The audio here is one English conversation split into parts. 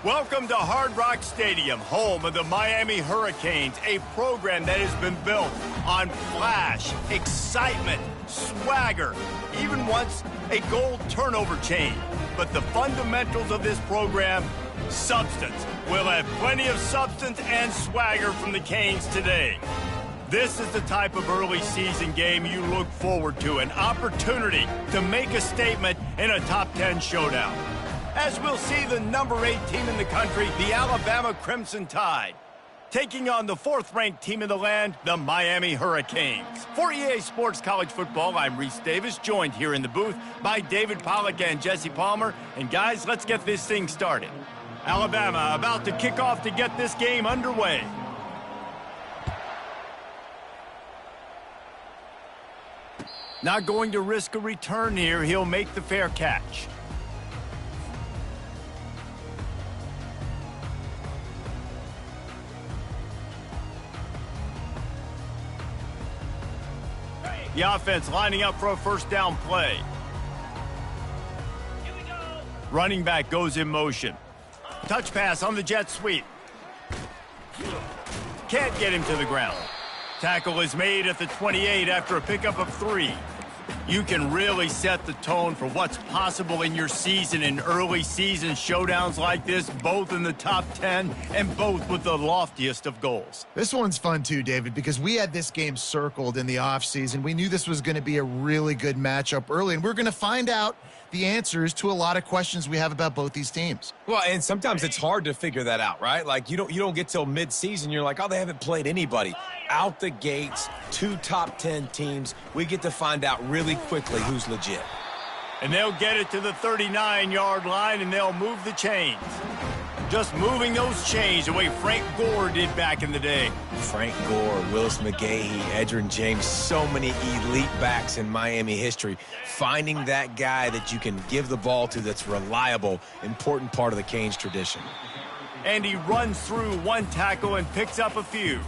Welcome to Hard Rock Stadium, home of the Miami Hurricanes, a program that has been built on flash, excitement, swagger, even once a goal turnover chain. But the fundamentals of this program, substance. We'll have plenty of substance and swagger from the Canes today. This is the type of early season game you look forward to, an opportunity to make a statement in a top 10 showdown. As we'll see the number 8 team in the country, the Alabama Crimson Tide, taking on the 4th-ranked team in the land, the Miami Hurricanes. For EA Sports College Football, I'm Reese Davis, joined here in the booth by David Pollack and Jesse Palmer. And guys, let's get this thing started. Alabama about to kick off to get this game underway. Not going to risk a return here. He'll make the fair catch. The offense lining up for a first down play. Here we go. Running back goes in motion. Touch pass on the jet sweep. Can't get him to the ground. Tackle is made at the 28 after a pickup of 3. You can really set the tone for what's possible in your season in early season showdowns like this, both in the top 10 and both with the loftiest of goals. This one's fun too, David, because we had this game circled in the offseason. We knew this was going to be a really good matchup early, and we're going to find out the answers to a lot of questions we have about both these teams. Well, and sometimes it's hard to figure that out, right? Like you don't get till mid-season, you're like, oh, they haven't played anybody. Out the gates, 2 top 10 teams. We get to find out really quickly who's legit. And they'll get it to the 39-yard line, and they'll move the chains. Just moving those chains the way Frank Gore did back in the day. Frank Gore, Willis McGahee, Edgerrin James, so many elite backs in Miami history. Finding that guy that you can give the ball to that's reliable, important part of the Canes tradition. And he runs through one tackle and picks up a few.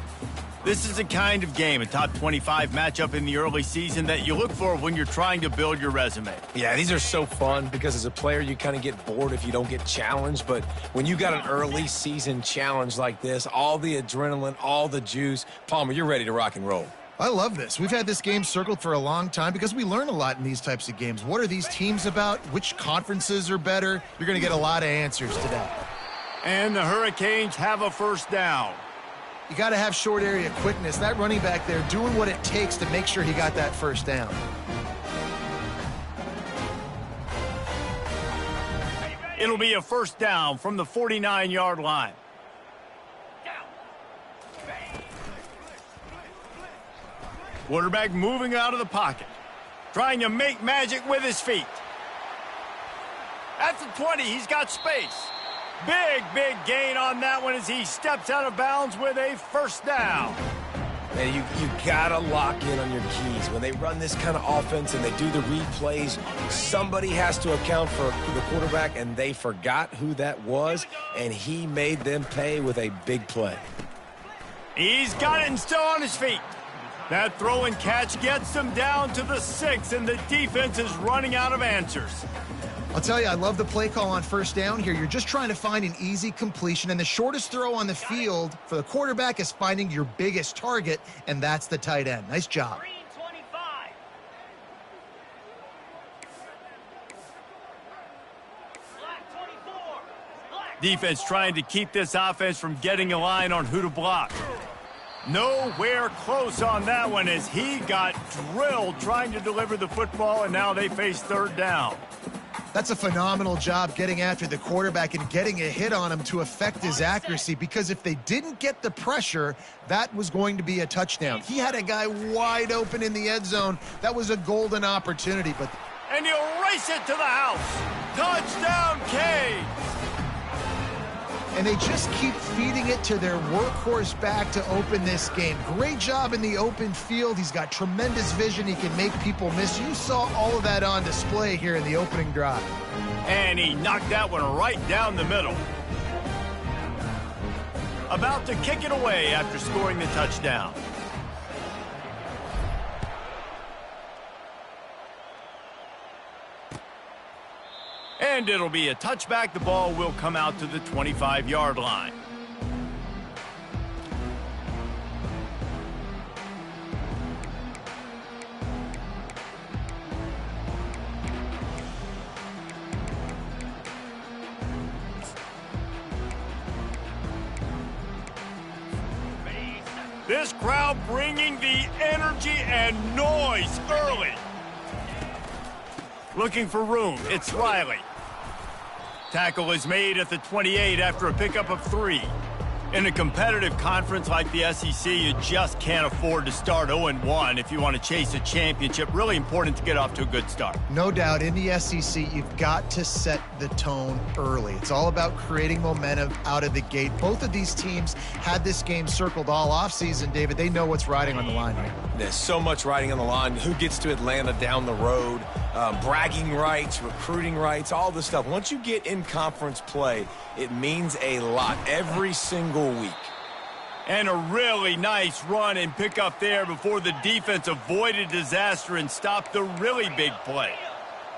This is the kind of game, a top 25 matchup in the early season, that you look for when you're trying to build your resume. Yeah, these are so fun because as a player, you kind of get bored if you don't get challenged. But when you got an early season challenge like this, all the adrenaline, all the juice, Palmer, you're ready to rock and roll. I love this. We've had this game circled for a long time because we learn a lot in these types of games. What are these teams about? Which conferences are better? You're going to get a lot of answers today. And the Hurricanes have a first down. You got to have short area quickness. That running back there doing what it takes to make sure he got that first down. It'll be a first down from the 49-yard line. Quarterback moving out of the pocket, trying to make magic with his feet. At the 20, he's got space. Big gain on that one as he steps out of bounds with a first down. Man, you got to lock in on your keys. When they run this kind of offense and they do the replays, somebody has to account for the quarterback, and they forgot who that was, and he made them pay with a big play. He's got it and still on his feet. That throw and catch gets them down to the 6, and the defense is running out of answers. I'll tell you, I love the play call on first down here. You're just trying to find an easy completion, and the shortest throw on the field for the quarterback is finding your biggest target, and that's the tight end. Nice job. Defense trying to keep this offense from getting a line on who to block. Nowhere close on that one as he got drilled trying to deliver the football, and now they face third down. That's a phenomenal job getting after the quarterback and getting a hit on him to affect his accuracy, because if they didn't get the pressure, that was going to be a touchdown. He had a guy wide open in the end zone. That was a golden opportunity. And he'll race it to the house. Touchdown, Canes! And they just keep feeding it to their workhorse back to open this game. Great job in the open field. He's got tremendous vision. He can make people miss. You saw all of that on display here in the opening drive. And he knocked that one right down the middle. About to kick it away after scoring the touchdown. And it'll be a touchback. The ball will come out to the 25-yard line. This crowd bringing the energy and noise early. Looking for room, it's Riley. Tackle is made at the 28 after a pickup of 3. In a competitive conference like the SEC, you just can't afford to start 0-1 if you want to chase a championship. Really important to get off to a good start. No doubt, in the SEC, you've got to set the tone early. It's all about creating momentum out of the gate. Both of these teams had this game circled all offseason, David. They know what's riding on the line here. There's so much riding on the line. Who gets to Atlanta down the road? Bragging rights, recruiting rights, all this stuff. Once you get in conference play, it means a lot every single week. And a really nice run and pick up there before the defense avoided disaster and stopped the really big play.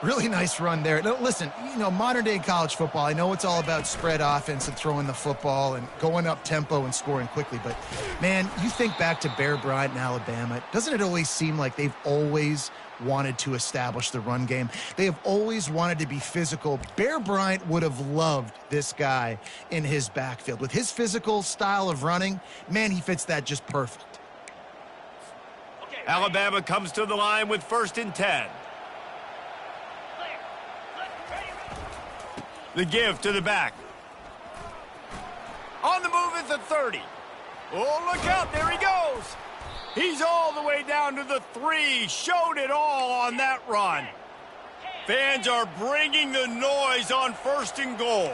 Really nice run there. No, listen, you know, modern-day college football, I know it's all about spread offense and throwing the football and going up tempo and scoring quickly, but, man, you think back to Bear Bryant in Alabama, doesn't it always seem like they've always wanted to establish the run game? They have always wanted to be physical. Bear Bryant would have loved this guy in his backfield. With his physical style of running, man, he fits that just perfect. Alabama comes to the line with 1st and 10. The give to the back. On the move at the 30. Oh, look out. There he goes. He's all the way down to the 3. Showed it all on that run. Fans are bringing the noise on 1st and goal.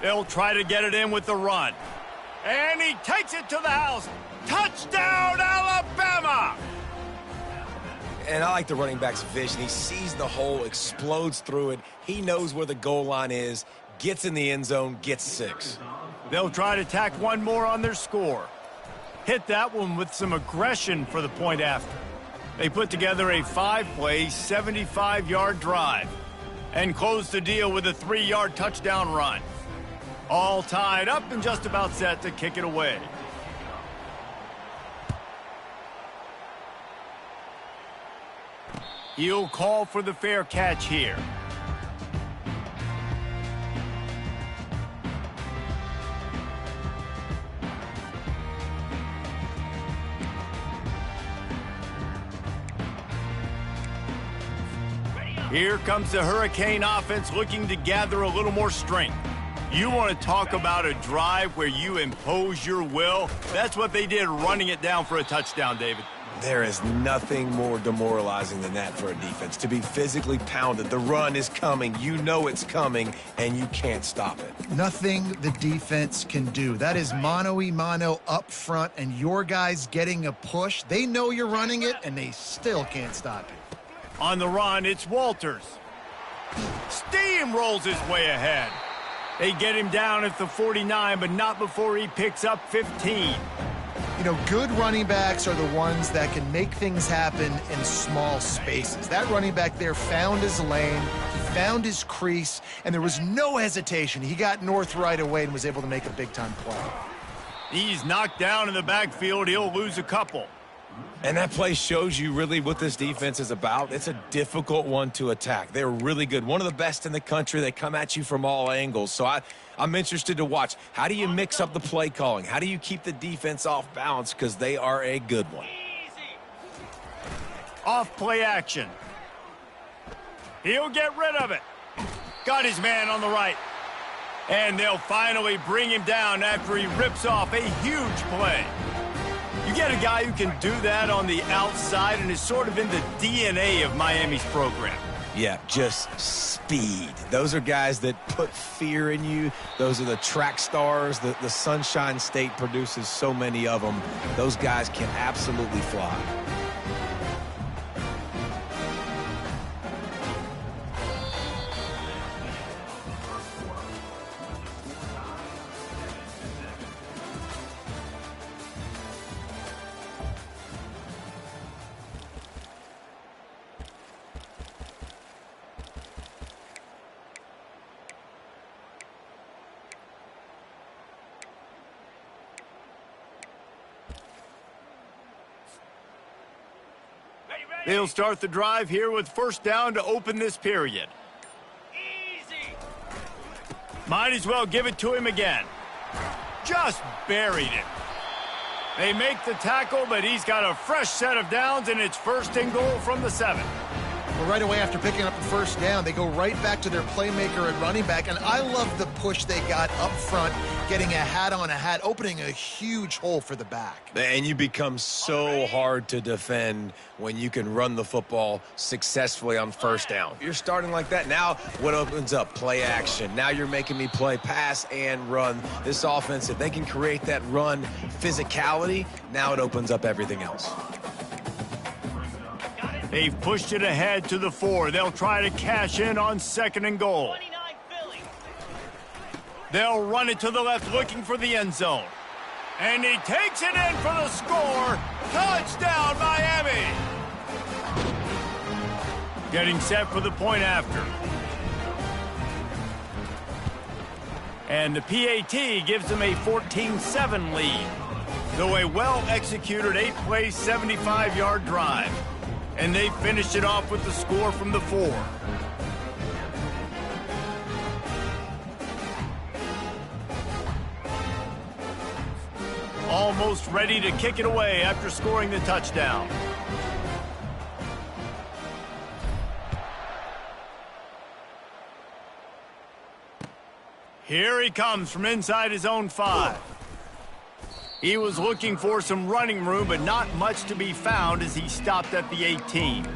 They'll try to get it in with the run. And he takes it to the house. Touchdown, Alabama! And I like the running back's vision. He sees the hole, explodes through it. He knows where the goal line is, gets in the end zone, gets 6. They'll try to tack one more on their score. Hit that one with some aggression for the point after. They put together a 5-play, 75-yard drive and close the deal with a 3-yard touchdown run. All tied up and just about set to kick it away. He'll call for the fair catch here. Here comes the Hurricane offense looking to gather a little more strength. You want to talk about a drive where you impose your will? That's what they did, running it down for a touchdown, David. There is nothing more demoralizing than that for a defense, to be physically pounded. The run is coming. You know it's coming, and you can't stop it. Nothing the defense can do. That is mano-a-mano up front, and your guys getting a push. They know you're running it, and they still can't stop it. On the run, it's Walters. Steamrolls his way ahead. They get him down at the 49, but not before he picks up 15. You know, good running backs are the ones that can make things happen in small spaces. That running back there found his lane, he found his crease, and there was no hesitation. He got north right away and was able to make a big-time play. He's knocked down in the backfield. He'll lose a couple. And that play shows you really what this defense is about. It's a difficult one to attack. They're really good. One of the best in the country. They come at you from all angles. So I'm interested to watch. How do you mix up the play calling? How do you keep the defense off balance? Because they are a good one. Off play action. He'll get rid of it. Got his man on the right. And they'll finally bring him down after he rips off a huge play. You get a guy who can do that on the outside and is sort of in the DNA of Miami's program. Yeah, just speed. Those are guys that put fear in you. Those are the track stars. The Sunshine State produces so many of them. Those guys can absolutely fly. They'll start the drive here with first down to open this period. Might as well give it to him again. Just buried it. They make the tackle, but he's got a fresh set of downs, and it's first and goal from the 7. Well, right away after picking up the first down, they go right back to their playmaker at running back, and I love the push they got up front, getting a hat on a hat, opening a huge hole for the back. And you become so hard to defend when you can run the football successfully on first down. You're starting like that. Now what opens up? Play action. Now you're making me play pass and run. This offense, if they can create that run physicality, now it opens up everything else. They've pushed it ahead to the 4. They'll try to cash in on second and goal. They'll run it to the left looking for the end zone. And he takes it in for the score. Touchdown, Miami! Getting set for the point after. And the PAT gives them a 14-7 lead. Though a well-executed 8-play, 75-yard drive. And they finished it off with the score from the 4. Almost ready to kick it away after scoring the touchdown. Here he comes from inside his own 5. He was looking for some running room, but not much to be found as he stopped at the 18.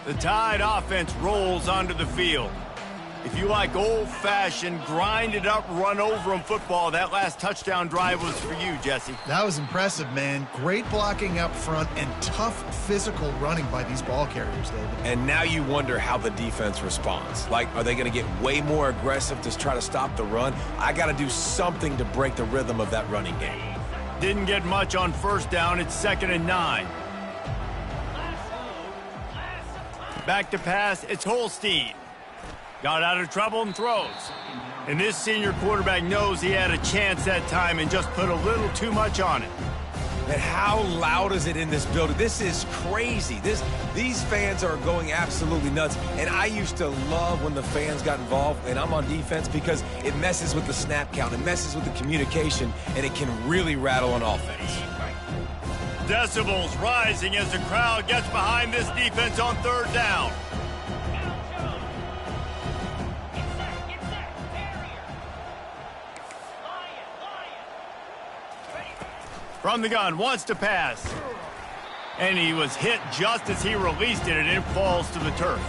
The Tide offense rolls onto the field. If you like old-fashioned, grind-it-up, run-over-'em football, that last touchdown drive was for you, Jesse. That was impressive, man. Great blocking up front and tough physical running by these ball carriers, David. And now you wonder how the defense responds. Like, are they going to get way more aggressive to try to stop the run? I got to do something to break the rhythm of that running game. Didn't get much on first down. It's 2nd and 9. Back to pass. It's Holstein. Got out of trouble and throws. And this senior quarterback knows he had a chance that time and just put a little too much on it. And how loud is it in this building? This is crazy. These fans are going absolutely nuts. And I used to love when the fans got involved, and I'm on defense, because it messes with the snap count. It messes with the communication, and it can really rattle an offense. Decibels rising as the crowd gets behind this defense on 3rd down. From the gun, wants to pass. And he was hit just as he released it, and it falls to the turf.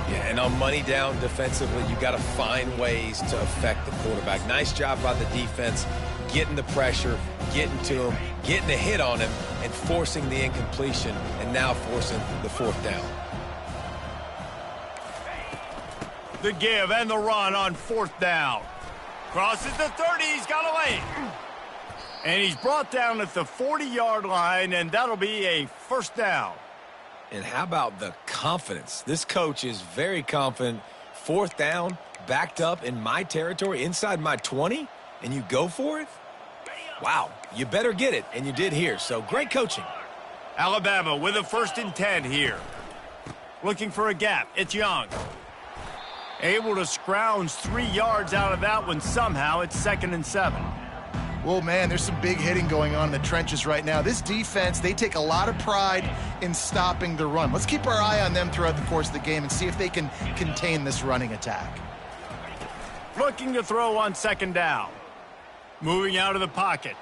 Yeah, and on money down defensively, you got to find ways to affect the quarterback. Nice job by the defense, getting the pressure, getting to him, getting a hit on him, and forcing the incompletion, and now forcing the 4th down. The give and the run on 4th down. Crosses the 30, he's got a lane. And he's brought down at the 40-yard line, and that'll be a 1st down. And how about the confidence? This coach is very confident. 4th down, backed up in my territory, inside my 20, and you go for it? Wow, you better get it, and you did here, so great coaching. Alabama with a 1st and 10 here. Looking for a gap, it's Young. Able to scrounge 3 yards out of that one somehow. It's 2nd and 7. Well, man, there's some big hitting going on in the trenches right now. This defense, they take a lot of pride in stopping the run. Let's keep our eye on them throughout the course of the game and see if they can contain this running attack. Looking to throw on 2nd down. Moving out of the pocket.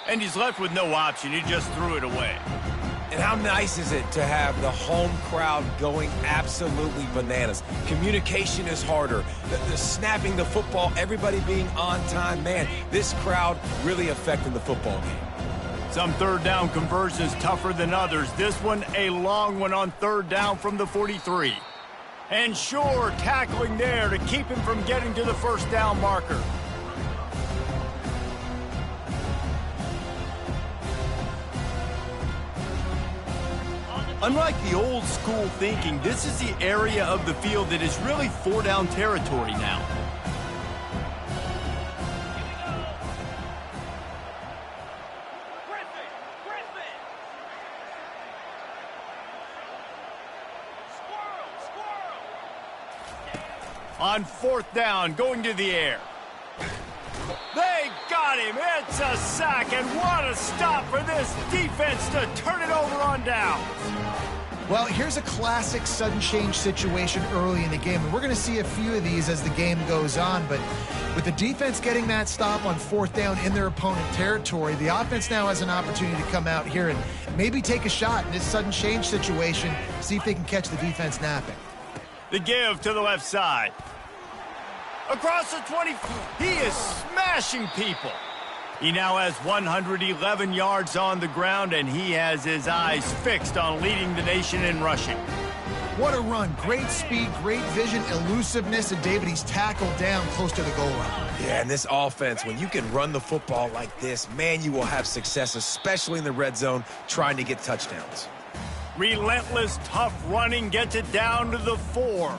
And he's left with no option. He just threw it away. And how nice is it to have the home crowd going absolutely bananas? Communication is harder. The snapping the football, everybody being on time. Man, this crowd really affecting the football game. Some 3rd down conversions tougher than others. This one, a long one on 3rd down from the 43. And sure, tackling there to keep him from getting to the 1st down marker. Unlike the old school thinking, this is the area of the field that is really four-down territory now. On fourth down, going to the air. They got him. It's a sack, and what a stop for this defense to turn it over on downs. Well, here's a classic sudden change situation early in the game, and we're going to see a few of these as the game goes on, but with the defense getting that stop on fourth down in their opponent territory, the offense now has an opportunity to come out here and maybe take a shot in this sudden change situation, see if they can catch the defense napping. The give to the left side. Across the 20, he is smashing people. He now has 111 yards on the ground, and he has his eyes fixed on leading the nation in rushing. What a run. Great speed, great vision, elusiveness, and David, he's tackled down close to the goal line. Yeah, and this offense, when you can run the football like this, man, you will have success, especially in the red zone, trying to get touchdowns. Relentless, tough running gets it down to the 4.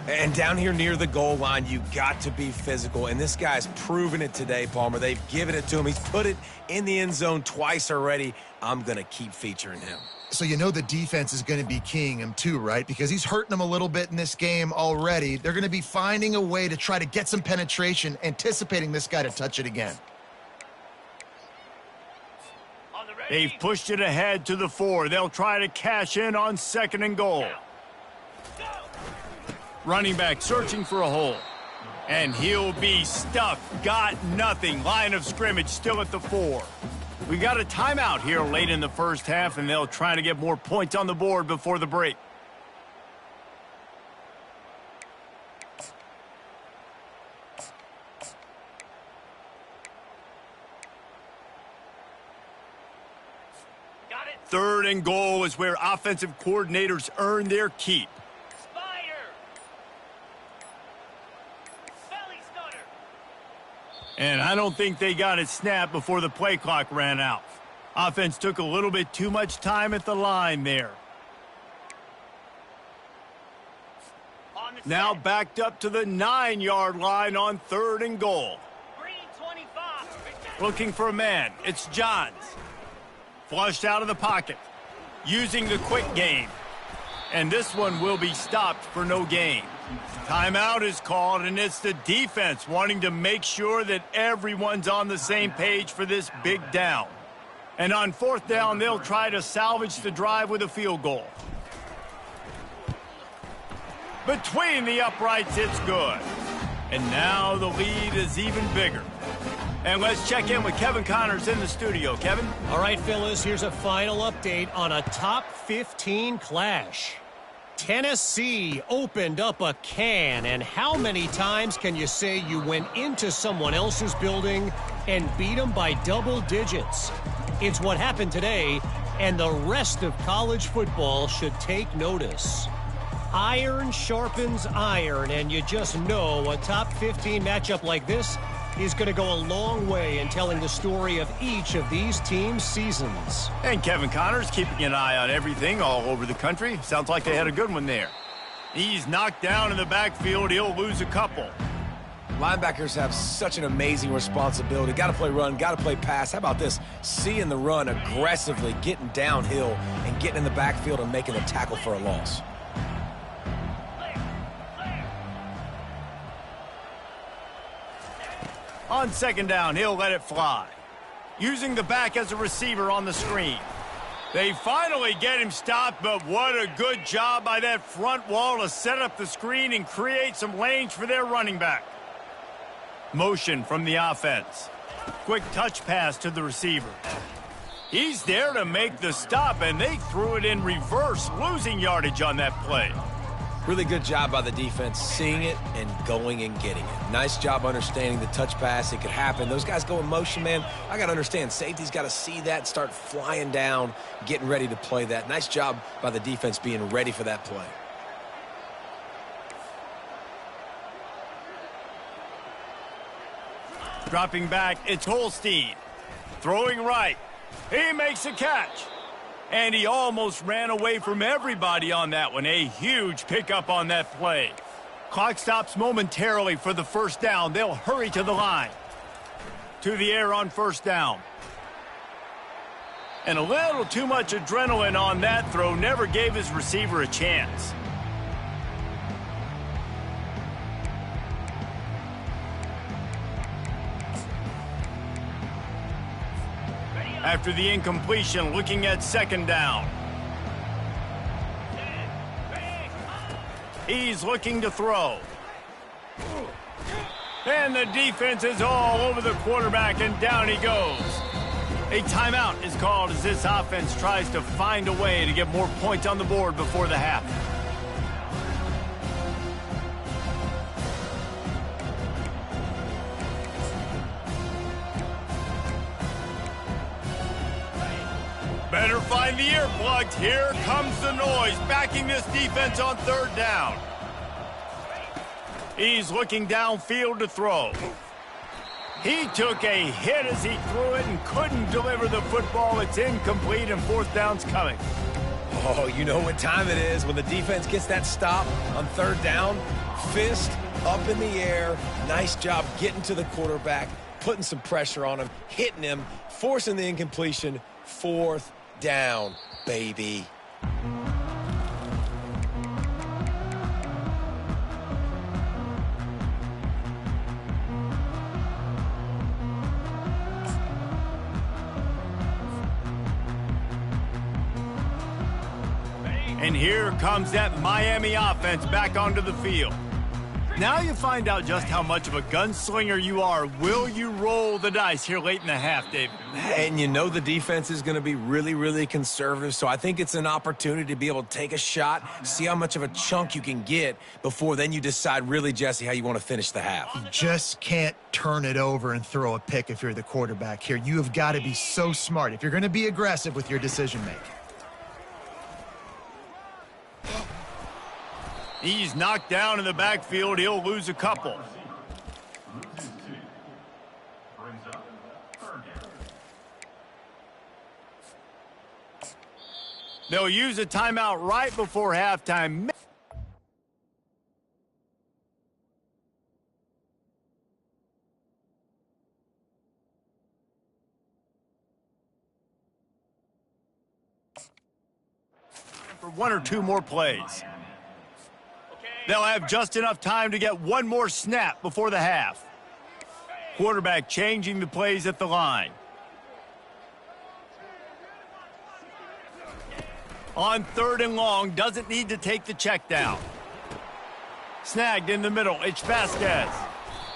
And down here near the goal line, you got to be physical. And this guy's proven it today, Palmer. They've given it to him. He's put it in the end zone twice already. I'm going to keep featuring him. So you know the defense is going to be keying him too, right? Because he's hurting them a little bit in this game already. They're going to be finding a way to try to get some penetration, anticipating this guy to touch it again. They've pushed it ahead to the 4. They'll try to cash in on 2nd and goal. Running back searching for a hole. And he'll be stuffed. Got nothing. Line of scrimmage still at the 4. We got a timeout here late in the first half, and they'll try to get more points on the board before the break. Got it. 3rd and goal is where offensive coordinators earn their keep. And I don't think they got it snapped before the play clock ran out. Offense took a little bit too much time at the line there. Now backed up to the 9-yard line on 3rd and goal. Looking for a man. It's Johns. Flushed out of the pocket. Using the quick game. And this one will be stopped for no gain. Timeout is called, and it's the defense wanting to make sure that everyone's on the same page for this big down. And on 4th down, they'll try to salvage the drive with a field goal. Between the uprights, it's good. And now the lead is even bigger. And let's check in with Kevin Connors in the studio. Kevin? All right, fellas, here's a final update on a top 15 clash. Tennessee opened up a can, and how many times can you say you went into someone else's building and beat them by double digits? It's what happened today, and the rest of college football should take notice. Iron sharpens iron, and you just know a top 15 matchup like this is going to go a long way in telling the story of each of these teams' seasons. And Kevin Connors keeping an eye on everything all over the country. Sounds like they had a good one there. He's knocked down in the backfield. He'll lose a couple. Linebackers have such an amazing responsibility. Got to play run, got to play pass. How about this? Seeing the run aggressively, getting downhill, and getting in the backfield and making a tackle for a loss. On 2nd down, he'll let it fly. Using the back as a receiver on the screen. They finally get him stopped, but what a good job by that front wall to set up the screen and create some lanes for their running back. Motion from the offense. Quick touch pass to the receiver. He's there to make the stop, and they threw it in reverse, losing yardage on that play. Really good job by the defense, seeing it and going and getting it. Nice job understanding the touch pass. It could happen. Those guys go in motion, man. I got to understand, safety's got to see that, start flying down, getting ready to play that. Nice job by the defense being ready for that play. Dropping back, it's Holstein. Throwing right. He makes a catch. And he almost ran away from everybody on that one. A huge pickup on that play. Clock stops momentarily for the first down. They'll hurry to the line. To the air on first down. And a little too much adrenaline on that throw. Never gave his receiver a chance. After the incompletion, looking at second down. He's looking to throw. And the defense is all over the quarterback, and down he goes. A timeout is called as this offense tries to find a way to get more points on the board before the half. Better find the earplugs. Here comes the noise, backing this defense on third down. He's looking downfield to throw. He took a hit as he threw it and couldn't deliver the football. It's incomplete, and fourth down's coming. Oh, you know what time it is when the defense gets that stop on third down. Fist up in the air. Nice job getting to the quarterback, putting some pressure on him, hitting him, forcing the incompletion. Fourth down, baby. And here comes that Miami offense back onto the field. Now you find out just how much of a gunslinger you are. Will you roll the dice here late in the half, David? And you know the defense is going to be really, really conservative, so I think it's an opportunity to be able to take a shot, see how much of a chunk you can get before then you decide really, Jesse, how you want to finish the half. You just can't turn it over and throw a pick if you're the quarterback here. You have got to be so smart if you're going to be aggressive with your decision-making. He's knocked down in the backfield. He'll lose a couple. They'll use a timeout right before halftime. For one or two more plays. They'll have just enough time to get one more snap before the half. Quarterback changing the plays at the line. On third and long, doesn't need to take the check down. Snagged in the middle, it's Vasquez.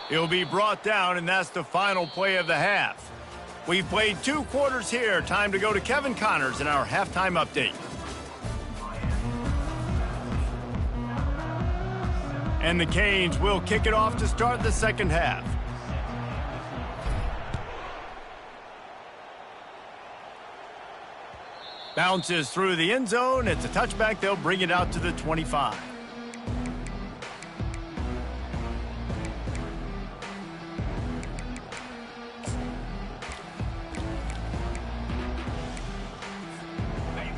He'll be brought down, and that's the final play of the half. We've played 2 quarters here. Time to go to Kevin Connors in our halftime update. And the Canes will kick it off to start the second half. Bounces through the end zone. It's a touchback. They'll bring it out to the 25.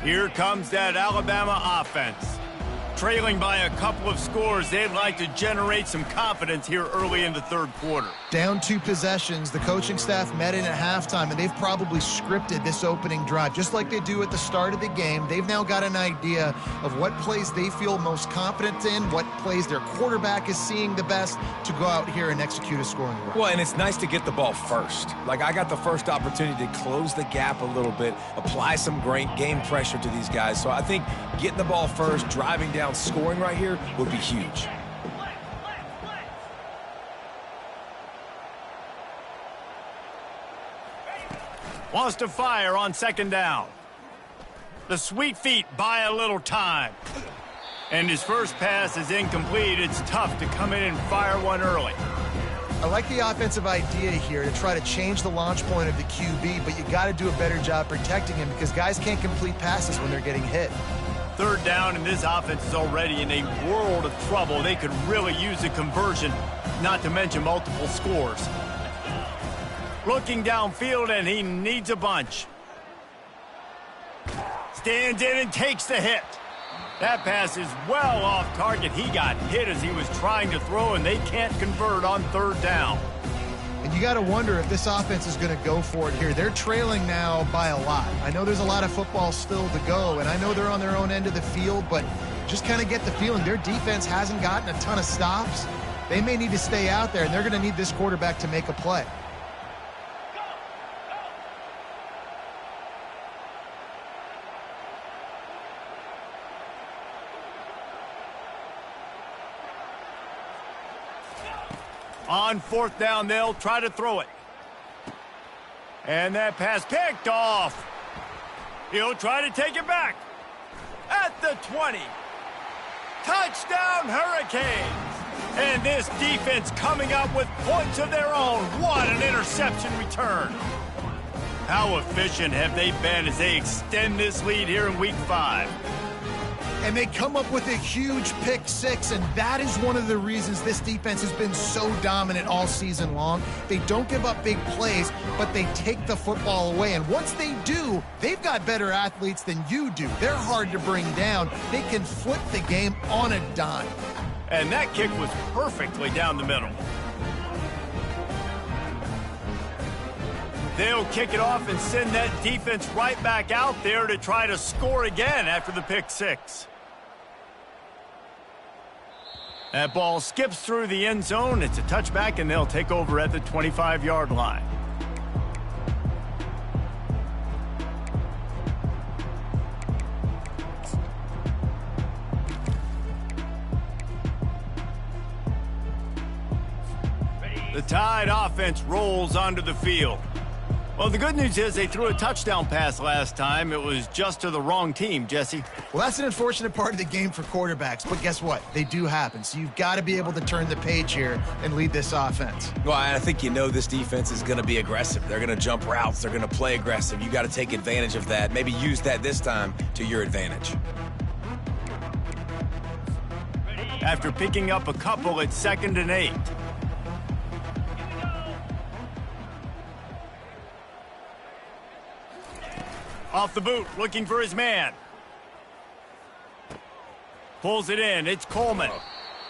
Here comes that Alabama offense. Trailing by a couple of scores, they'd like to generate some confidence here early in the third quarter. Down 2 possessions, the coaching staff met in at halftime, and they've probably scripted this opening drive. Just like they do at the start of the game, they've now got an idea of what plays they feel most confident in, what plays their quarterback is seeing the best to go out here and execute a scoring drive. Well, and it's nice to get the ball first. Like, I got the first opportunity to close the gap a little bit, apply some great game pressure to these guys. So I think getting the ball first, driving down, scoring right here would be huge. Wants to fire on second down. The sweet feet buy a little time. And his first pass is incomplete. It's tough to come in and fire one early. I like the offensive idea here to try to change the launch point of the QB, but you got to do a better job protecting him because guys can't complete passes when they're getting hit. Third down, and this offense is already in a world of trouble. They could really use a conversion, not to mention multiple scores. Looking downfield, and he needs a bunch. stands in and takes the hit. That pass is well off target. He got hit as he was trying to throw, and they can't convert on third down. And you got to wonder if this offense is going to go for it here. They're trailing now by a lot. I know there's a lot of football still to go, and I know they're on their own end of the field, but just kind of get the feeling their defense hasn't gotten a ton of stops. They may need to stay out there, and they're going to need this quarterback to make a play. On fourth down, they'll try to throw it. And that pass picked off. He'll try to take it back. At the 20. Touchdown, Hurricanes. And this defense coming up with points of their own. What an interception return. How efficient have they been as they extend this lead here in Week 5? And they come up with a huge pick six, and that is one of the reasons this defense has been so dominant all season long. They don't give up big plays, but they take the football away. And once they do, they've got better athletes than you do. They're hard to bring down. They can flip the game on a dime. And that kick was perfectly down the middle. They'll kick it off and send that defense right back out there to try to score again after the pick six. That ball skips through the end zone. It's a touchback, and they'll take over at the 25-yard line. The Tide offense rolls onto the field. Well, the good news is they threw a touchdown pass last time. It was just to the wrong team, Jesse. Well, that's an unfortunate part of the game for quarterbacks, but guess what? They do happen. So you've got to be able to turn the page here and lead this offense. Well, I think you know this defense is going to be aggressive. They're going to jump routes. They're going to play aggressive. You got to take advantage of that. Maybe use that this time to your advantage. After picking up a couple, it's 2nd and 8. Off the boot, looking for his man. Pulls it in. It's Coleman.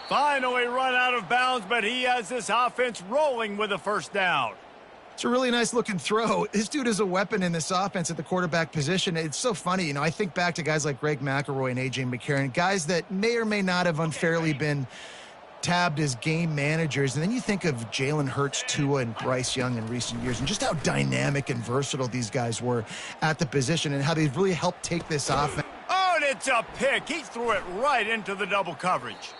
Finally run out of bounds, but he has this offense rolling with a first down. It's a really nice looking throw. This dude is a weapon in this offense at the quarterback position. It's so funny. You know, I think back to guys like Greg McElroy and A.J. McCarron, guys that may or may not have unfairly been tabbed as game managers, and then you think of Jalen Hurts, Tua, and Bryce Young in recent years, and just how dynamic and versatile these guys were at the position and how they've really helped take this offense. Oh, and it's a pick. He threw it right into the double coverage.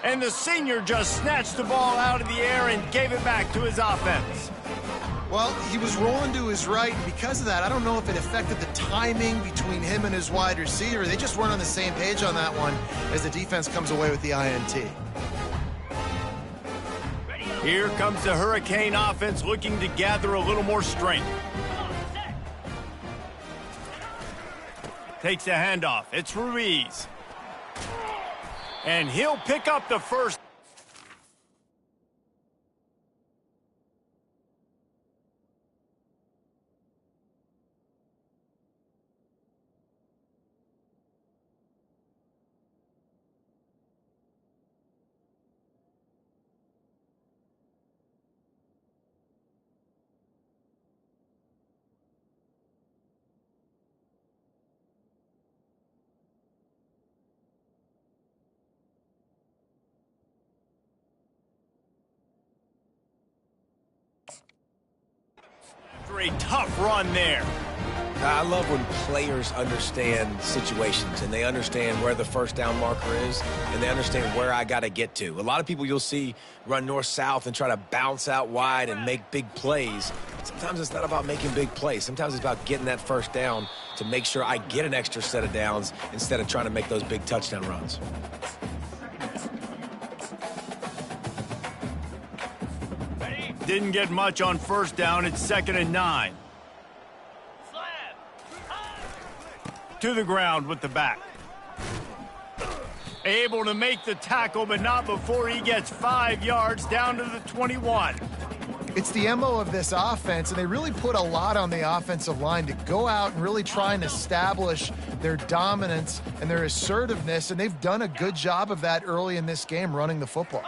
And the senior just snatched the ball out of the air and gave it back to his offense. Well, he was rolling to his right, and because of that, I don't know if it affected the timing between him and his wide receiver. They just weren't on the same page on that one as the defense comes away with the INT. Here comes the Hurricane offense looking to gather a little more strength. Takes a handoff. It's Ruiz. And he'll pick up the first. A tough run there. I love when players understand situations and they understand where the first down marker is and they understand where I got to get to. A lot of people you'll see run north-south and try to bounce out wide and make big plays. Sometimes it's not about making big plays. Sometimes it's about getting that first down to make sure I get an extra set of downs instead of trying to make those big touchdown runs. Didn't get much on first down. It's 2nd and 9. To the ground with the back. Able to make the tackle, but not before he gets 5 yards down to the 21. It's the MO of this offense, and they really put a lot on the offensive line to go out and really try and establish their dominance and their assertiveness, and they've done a good job of that early in this game running the football.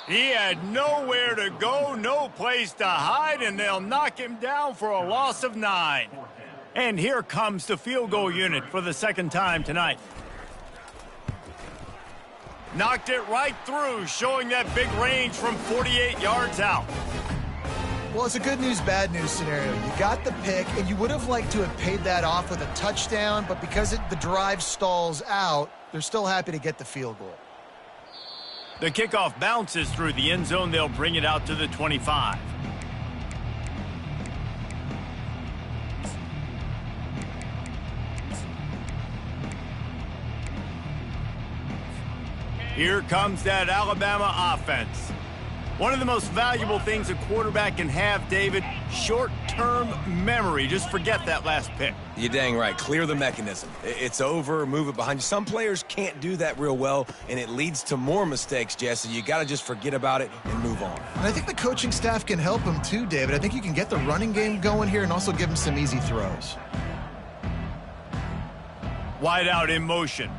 He had nowhere to go, no place to hide, and they'll knock him down for a loss of 9. And here comes the field goal unit for the second time tonight. Knocked it right through, showing that big range from 48 yards out. Well, it's a good news, bad news scenario. You got the pick, and you would have liked to have paid that off with a touchdown, but because the drive stalls out, they're still happy to get the field goal. The kickoff bounces through the end zone. They'll bring it out to the 25. Here comes that Alabama offense. One of the most valuable things a quarterback can have, David, short-term memory. Just forget that last pick. You're dang right. Clear the mechanism. It's over, move it behind you. Some players can't do that real well, and it leads to more mistakes, Jesse. You got to just forget about it and move on. And I think the coaching staff can help him too, David. I think you can get the running game going here and also give him some easy throws. Wide out in motion.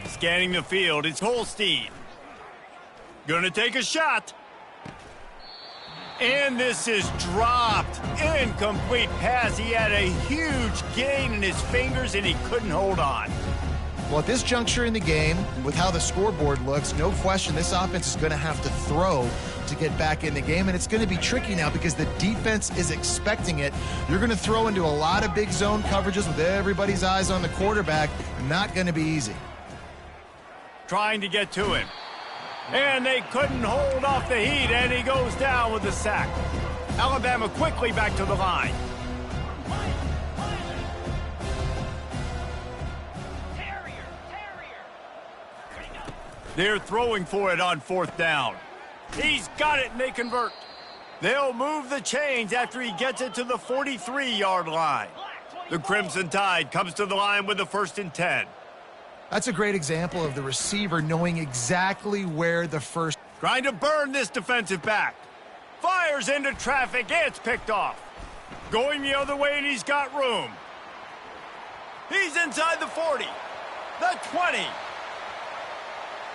Scanning the field, it's Holstein. Gonna take a shot. And this is dropped. Incomplete pass. He had a huge gain in his fingers, and he couldn't hold on. Well, at this juncture in the game, with how the scoreboard looks, no question this offense is going to have to throw to get back in the game, and it's going to be tricky now because the defense is expecting it. You're going to throw into a lot of big zone coverages with everybody's eyes on the quarterback. Not going to be easy. Trying to get to him. And they couldn't hold off the heat, and he goes down with the sack. Alabama quickly back to the line. They're throwing for it on 4th down. He's got it, and they convert. They'll move the chains after he gets it to the 43-yard line. The Crimson Tide comes to the line with the 1st and 10. That's a great example of the receiver knowing exactly where the first... Trying to burn this defensive back. Fires into traffic. It's picked off. Going the other way, and he's got room. He's inside the 40. The 20.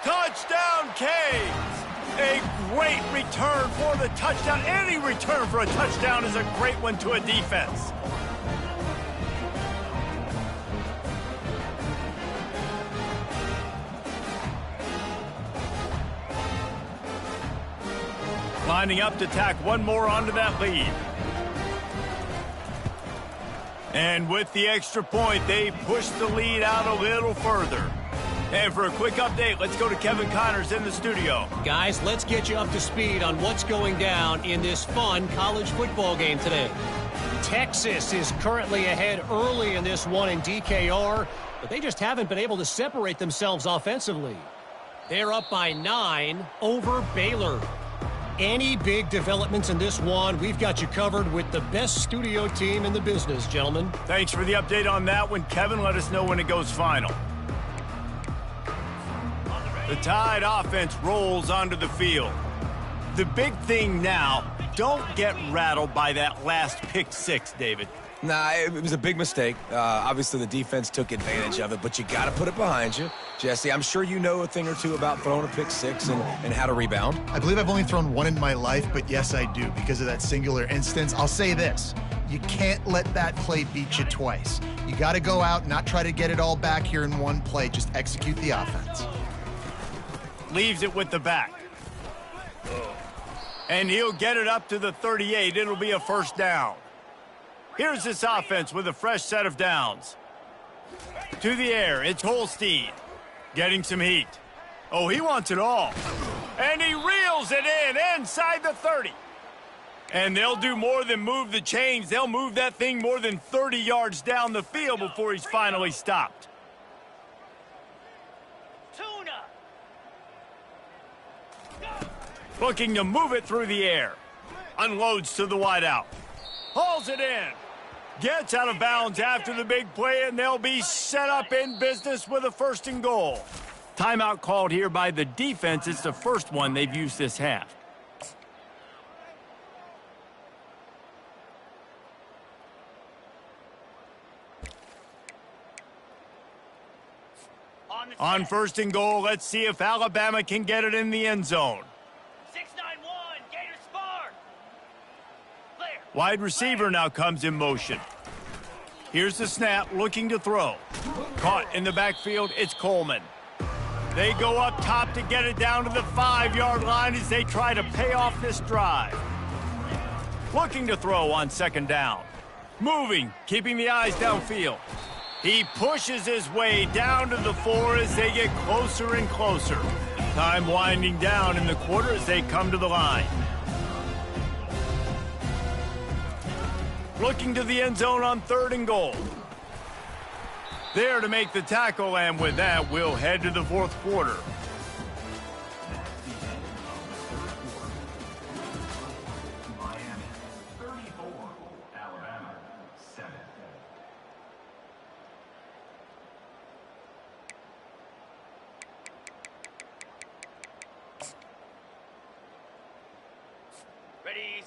Touchdown, Canes. A great return for the touchdown. Any return for a touchdown is a great one to a defense. Lining up to tack one more onto that lead. And with the extra point, they push the lead out a little further. And for a quick update, let's go to Kevin Connors in the studio. Guys, let's get you up to speed on what's going down in this fun college football game today. Texas is currently ahead early in this one in DKR, but they just haven't been able to separate themselves offensively. They're up by 9 over Baylor. Any big developments in this one, we've got you covered with the best studio team in the business, gentlemen. Thanks for the update on that one, Kevin. Let us know when it goes final. The Tide offense rolls onto the field. The big thing now, don't get rattled by that last pick 6, David. Nah, it was a big mistake. Obviously, the defense took advantage of it, but you got to put it behind you. Jesse, I'm sure you know a thing or two about throwing a pick 6 and how to rebound. I believe I've only thrown one in my life, but yes, I do because of that singular instance. I'll say this. You can't let that play beat you twice. You got to go out and not try to get it all back here in one play. Just execute the offense. Leaves it with the back. And he'll get it up to the 38. It'll be a 1st down. Here's this offense with a fresh set of downs. To the air, it's Holstein. Getting some heat. Oh, he wants it all. And he reels it in inside the 30. And they'll do more than move the chains. They'll move that thing more than 30 yards down the field before he's finally stopped. Looking to move it through the air. Unloads to the wideout. Hauls it in. Gets out of bounds after the big play, and they'll be set up in business with a 1st and goal. Timeout called here by the defense. It's the first one they've used this half. On first and goal, let's see if Alabama can get it in the end zone. 6-9-1, Gators far. Wide receiver now comes in motion. Here's the snap, looking to throw. Caught in the backfield, it's Coleman. They go up top to get it down to the 5-yard line as they try to pay off this drive. Looking to throw on second down. Moving, keeping the eyes downfield. He pushes his way down to the 4 as they get closer and closer. Time winding down in the quarter as they come to the line. Looking to the end zone on third and goal. There to make the tackle, and with that, we'll head to the fourth quarter.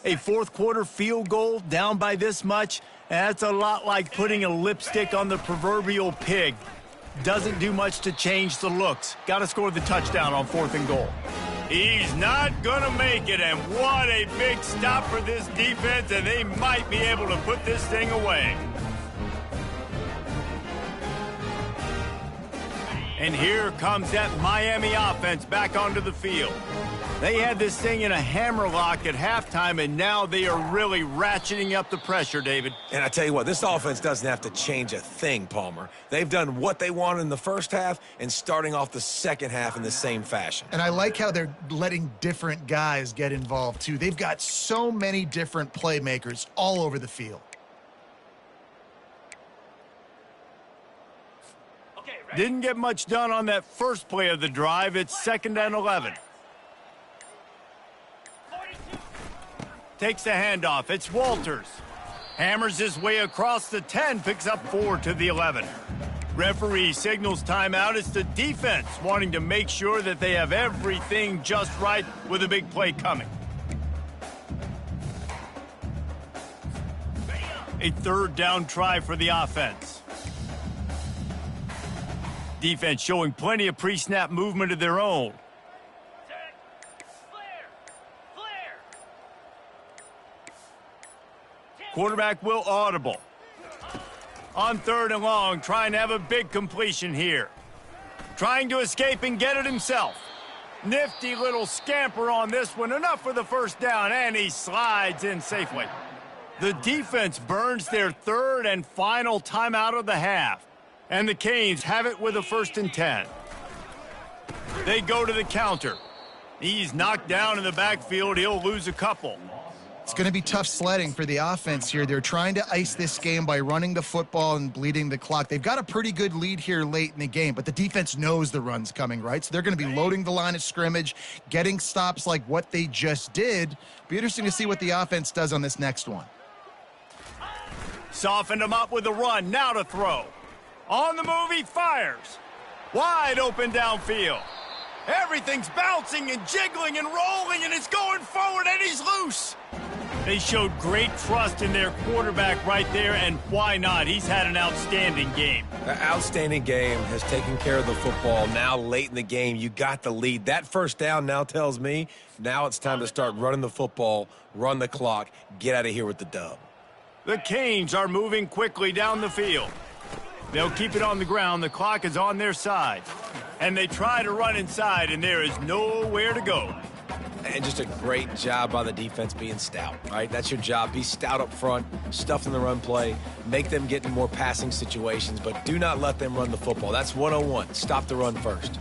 A fourth quarter field goal down by this much, that's a lot like putting a lipstick on the proverbial pig. Doesn't do much to change the looks. Got to score the touchdown on fourth and goal. He's not going to make it, and what a big stop for this defense, and they might be able to put this thing away. And here comes that Miami offense back onto the field. They had this thing in a hammerlock at halftime, and now they are really ratcheting up the pressure, David. And I tell you what, this offense doesn't have to change a thing, Palmer. They've done what they wanted in the first half and starting off the second half in the same fashion. And I like how they're letting different guys get involved, too. They've got so many different playmakers all over the field. Didn't get much done on that first play of the drive. It's 2nd and 11. Takes the handoff. It's Walters. Hammers his way across the 10, picks up 4 to the 11. Referee signals timeout. It's the defense wanting to make sure that they have everything just right with a big play coming. A third down try for the offense. Defense showing plenty of pre-snap movement of their own. Quarterback will audible. On 3rd and long, trying to have a big completion here. Trying to escape and get it himself. Nifty little scamper on this one. Enough for the first down, and he slides in safely. The defense burns their 3rd and final timeout of the half. And the Canes have it with a 1st and 10. They go to the counter. He's knocked down in the backfield. He'll lose a couple. It's going to be tough sledding for the offense here. They're trying to ice this game by running the football and bleeding the clock. They've got a pretty good lead here late in the game, but the defense knows the run's coming, right? So they're going to be loading the line of scrimmage, getting stops like what they just did. Be interesting to see what the offense does on this next one. Softened him up with a run. Now to throw. On the move, he fires. Wide open downfield. Everything's bouncing and jiggling and rolling, and it's going forward, and he's loose. They showed great trust in their quarterback right there, and why not? He's had an outstanding game. The outstanding game has taken care of the football. Now late in the game, you got the lead. That first down now tells me now it's time to start running the football, run the clock, get out of here with the dub. The Canes are moving quickly down the field. They'll keep it on the ground. The clock is on their side. And they try to run inside, and there is nowhere to go. And just a great job by the defense being stout, right? That's your job. Be stout up front, stuff in the run play, make them get in more passing situations, but do not let them run the football. That's 101. Stop the run first.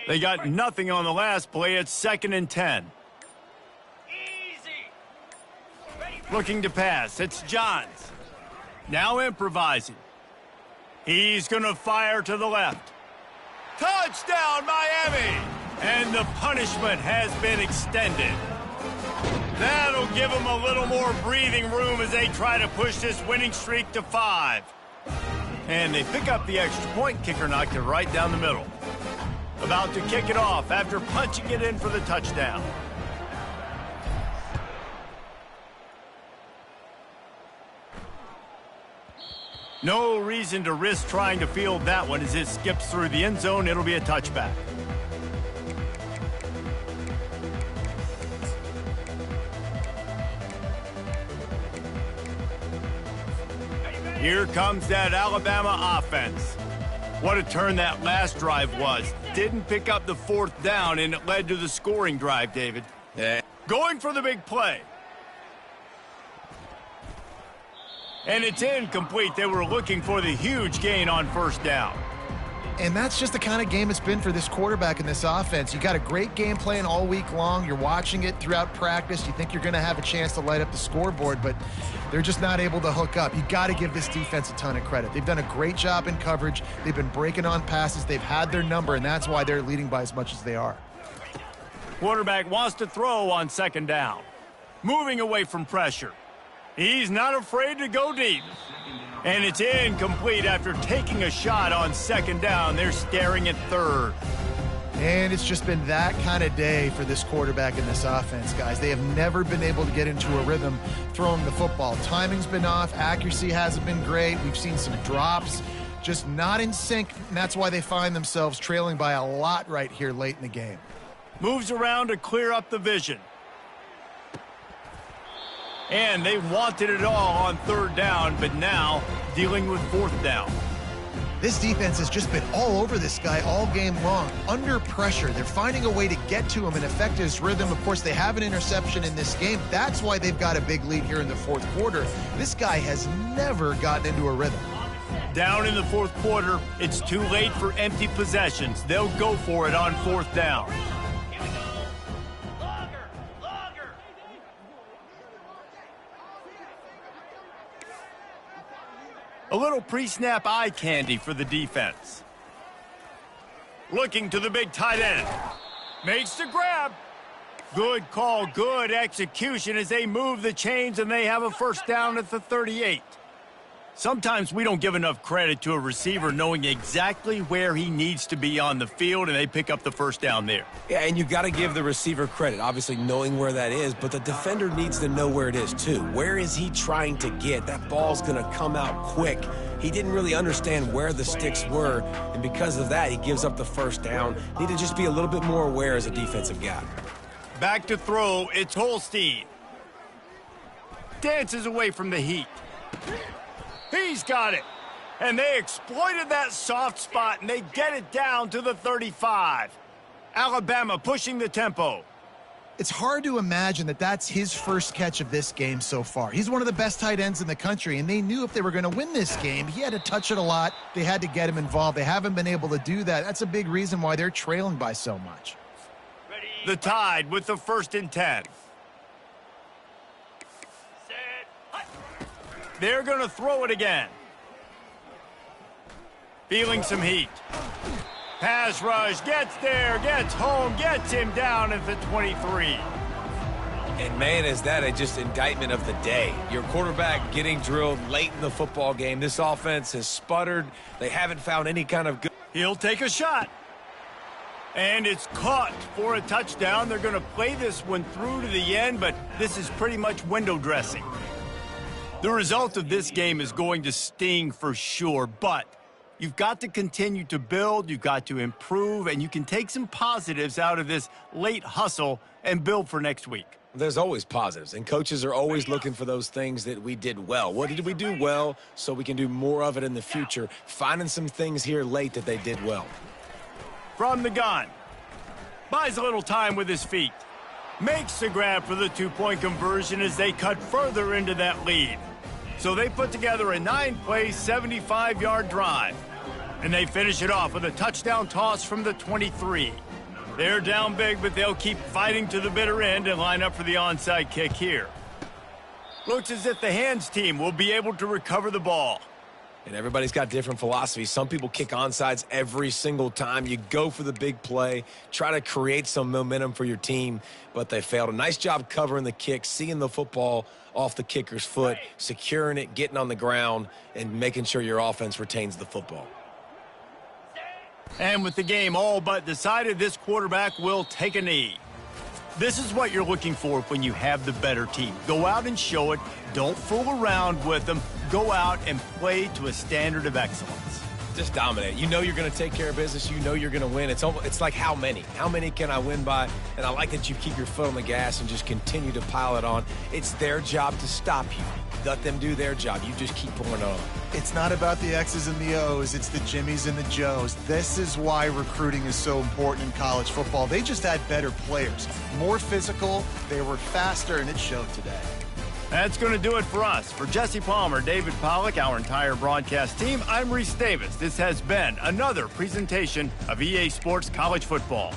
They got nothing on the last play. It's 2nd and 10. Looking to pass. It's Johns. Now improvising. He's going to fire to the left. Touchdown, Miami! And the punishment has been extended. That'll give them a little more breathing room as they try to push this winning streak to 5. And they pick up the extra point. Kicker knocked it right down the middle. About to kick it off after punching it in for the touchdown. No reason to risk trying to field that one as it skips through the end zone. It'll be a touchback. Here comes that Alabama offense. What a turn that last drive was. Didn't pick up the 4th down, and it led to the scoring drive, David. Yeah. Going for the big play. And it's incomplete. They were looking for the huge gain on 1st down. And that's just the kind of game it's been for this quarterback in this offense. You got a great game plan all week long. You're watching it throughout practice. You think you're going to have a chance to light up the scoreboard, but they're just not able to hook up. You got to give this defense a ton of credit. They've done a great job in coverage. They've been breaking on passes. They've had their number, and that's why they're leading by as much as they are. Quarterback wants to throw on 2nd down. Moving away from pressure. He's not afraid to go deep. And it's incomplete after taking a shot on 2nd down. They're staring at 3rd. And it's just been that kind of day for this quarterback in this offense, guys. They have never been able to get into a rhythm throwing the football. Timing's been off. Accuracy hasn't been great. We've seen some drops. Just not in sync, and that's why they find themselves trailing by a lot right here late in the game. Moves around to clear up the vision. And they wanted it all on 3rd down, but now dealing with 4th down. This defense has just been all over this guy all game long. Under pressure, they're finding a way to get to him and affect his rhythm. Of course, they have an interception in this game. That's why they've got a big lead here in the 4th quarter. This guy has never gotten into a rhythm. Down in the 4th quarter, it's too late for empty possessions. They'll go for it on 4th down. A little pre-snap eye candy for the defense. Looking to the big tight end. Makes the grab. Good call, good execution as they move the chains and they have a 1st down at the 38. Sometimes we don't give enough credit to a receiver knowing exactly where he needs to be on the field, and they pick up the 1st down there. Yeah, and you got to give the receiver credit, obviously knowing where that is, but the defender needs to know where it is too. Where is he trying to get? That ball's going to come out quick. He didn't really understand where the sticks were, and because of that, he gives up the 1st down. Need to just be a little bit more aware as a defensive guy. Back to throw, it's Holstein. Dances away from the heat. He's got it. And they exploited that soft spot, and they get it down to the 35. Alabama pushing the tempo. It's hard to imagine that that's his first catch of this game so far. He's one of the best tight ends in the country, and they knew if they were going to win this game, he had to touch it a lot. They had to get him involved. They haven't been able to do that. That's a big reason why they're trailing by so much. The Tide with the 1st and 10. They're going to throw it again. Feeling some heat. Pass rush, gets there, gets home, gets him down at the 23. And man, is that just indictment of the day. Your quarterback getting drilled late in the football game. This offense has sputtered. They haven't found any kind of good. He'll take a shot. And it's caught for a touchdown. They're going to play this one through to the end, but this is pretty much window dressing. The result of this game is going to sting for sure, but you've got to continue to build, you've got to improve, and you can take some positives out of this late hustle and build for next week. There's always positives, and coaches are always looking for those things that we did well. What did we do well so we can do more of it in the future? Finding some things here late that they did well. From the gun. Buys a little time with his feet. Makes the grab for the 2-point conversion as they cut further into that lead. So they put together a 9-play, 75-yard drive. And they finish it off with a touchdown toss from the 23. They're down big, but they'll keep fighting to the bitter end and line up for the onside kick here. Looks as if the hands team will be able to recover the ball. And everybody's got different philosophies. Some people kick onsides every single time. You go for the big play, try to create some momentum for your team, but they failed. A nice job covering the kick, seeing the football off the kicker's foot, securing it, getting on the ground, and making sure your offense retains the football. And with the game all but decided, this quarterback will take a knee. This is what you're looking for when you have the better team. Go out and show it. Don't fool around with them. Go out and play to a standard of excellence. Just dominate. You know you're going to take care of business. You know you're going to win. It's like how many? How many can I win by? And I like that you keep your foot on the gas and just continue to pile it on. It's their job to stop you. Let them do their job. You just keep pouring it on. It's not about the X's and the O's. It's the Jimmies and the Joes. This is why recruiting is so important in college football. They just had better players, more physical, they were faster, and it showed today. That's going to do it for us. For Jesse Palmer, David Pollack, our entire broadcast team, I'm Reese Davis. This has been another presentation of EA Sports College Football.